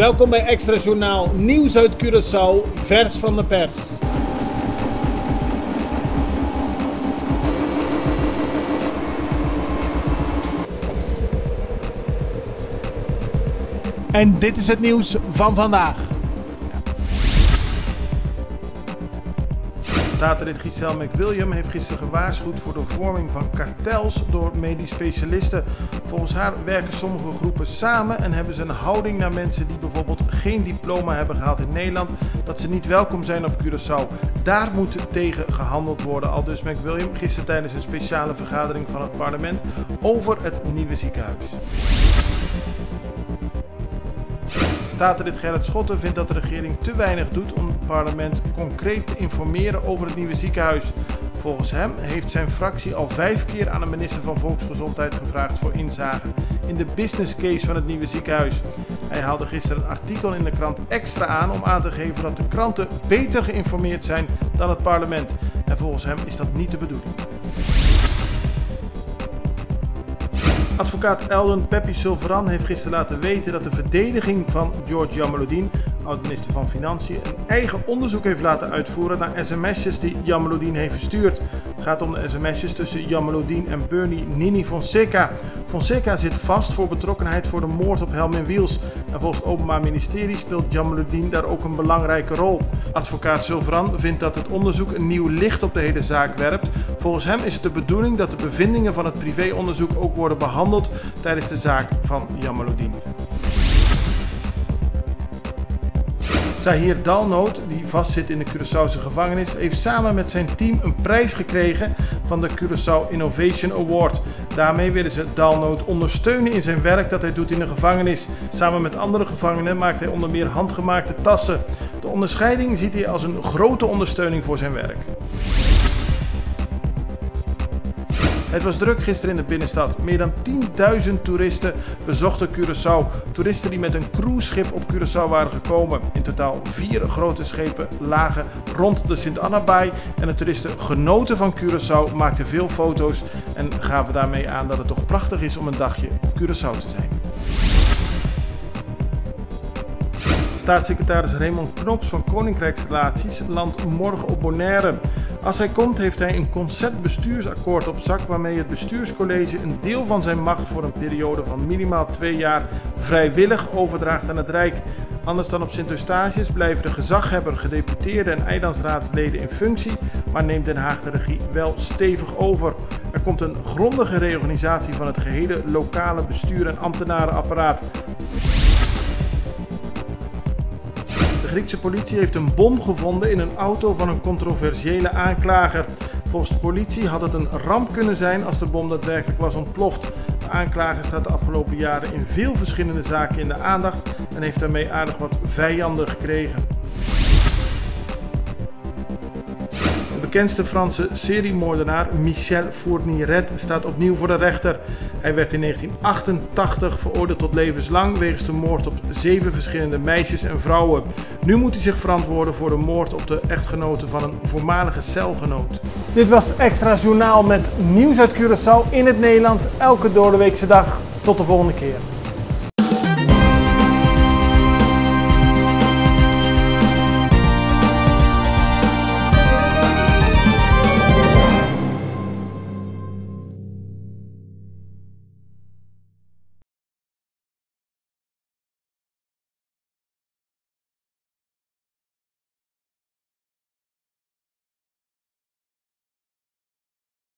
Welkom bij Extra Journaal, nieuws uit Curaçao, vers van de pers. En dit is het nieuws van vandaag. Statenlid Giselle McWilliam heeft gisteren gewaarschuwd voor de vorming van kartels door medisch specialisten. Volgens haar werken sommige groepen samen en hebben ze een houding naar mensen die bijvoorbeeld geen diploma hebben gehaald in Nederland, dat ze niet welkom zijn op Curaçao. Daar moet tegen gehandeld worden, aldus McWilliam gisteren tijdens een speciale vergadering van het parlement over het nieuwe ziekenhuis. Statenlid Gerrit Schotten vindt dat de regering te weinig doet om het parlement concreet te informeren over het nieuwe ziekenhuis. Volgens hem heeft zijn fractie al 5 keer aan de minister van Volksgezondheid gevraagd voor inzage in de business case van het nieuwe ziekenhuis. Hij haalde gisteren een artikel in de krant Extra aan om aan te geven dat de kranten beter geïnformeerd zijn dan het parlement. En volgens hem is dat niet de bedoeling. Advocaat Eldon Peppy Silveran heeft gisteren laten weten dat de verdediging van George Jamaluddin, oud-minister van Financiën, een eigen onderzoek heeft laten uitvoeren naar sms'jes die Jamaluddin heeft verstuurd. Het gaat om de sms'jes tussen Jamaluddin en Bernie Nini Fonseca. Fonseca zit vast voor betrokkenheid voor de moord op Helmin Wiels. En volgens het Openbaar Ministerie speelt Jamaluddin daar ook een belangrijke rol. Advocaat Silveran vindt dat het onderzoek een nieuw licht op de hele zaak werpt. Volgens hem is het de bedoeling dat de bevindingen van het privéonderzoek ook worden behandeld tijdens de zaak van Jamaluddin. Zahir Dalnoot, die vastzit in de Curaçaose gevangenis, heeft samen met zijn team een prijs gekregen van de Curaçao Innovation Award. Daarmee willen ze Dalnoot ondersteunen in zijn werk dat hij doet in de gevangenis. Samen met andere gevangenen maakt hij onder meer handgemaakte tassen. De onderscheiding ziet hij als een grote ondersteuning voor zijn werk. Het was druk gisteren in de binnenstad. Meer dan 10.000 toeristen bezochten Curaçao. Toeristen die met een cruiseschip op Curaçao waren gekomen. In totaal 4 grote schepen lagen rond de Sint-Anna-baai. En de toeristen genoten van Curaçao, maakten veel foto's en gaven daarmee aan dat het toch prachtig is om een dagje op Curaçao te zijn. Staatssecretaris Raymond Knops van Koninkrijksrelaties landt morgen op Bonaire. Als hij komt heeft hij een conceptbestuursakkoord op zak waarmee het bestuurscollege een deel van zijn macht voor een periode van minimaal 2 jaar vrijwillig overdraagt aan het Rijk. Anders dan op Sint-Eustatius blijven de gezaghebber, gedeputeerden en eilandsraadsleden in functie, maar neemt Den Haag de regie wel stevig over. Er komt een grondige reorganisatie van het gehele lokale bestuur en ambtenarenapparaat. De Griekse politie heeft een bom gevonden in een auto van een controversiële aanklager. Volgens de politie had het een ramp kunnen zijn als de bom daadwerkelijk was ontploft. De aanklager staat de afgelopen jaren in veel verschillende zaken in de aandacht en heeft daarmee aardig wat vijanden gekregen. De bekendste Franse seriemoordenaar Michel Fourniret staat opnieuw voor de rechter. Hij werd in 1988 veroordeeld tot levenslang wegens de moord op 7 verschillende meisjes en vrouwen. Nu moet hij zich verantwoorden voor de moord op de echtgenote van een voormalige celgenoot. Dit was Extra Journaal met nieuws uit Curaçao in het Nederlands elke doordeweekse dag. Tot de volgende keer.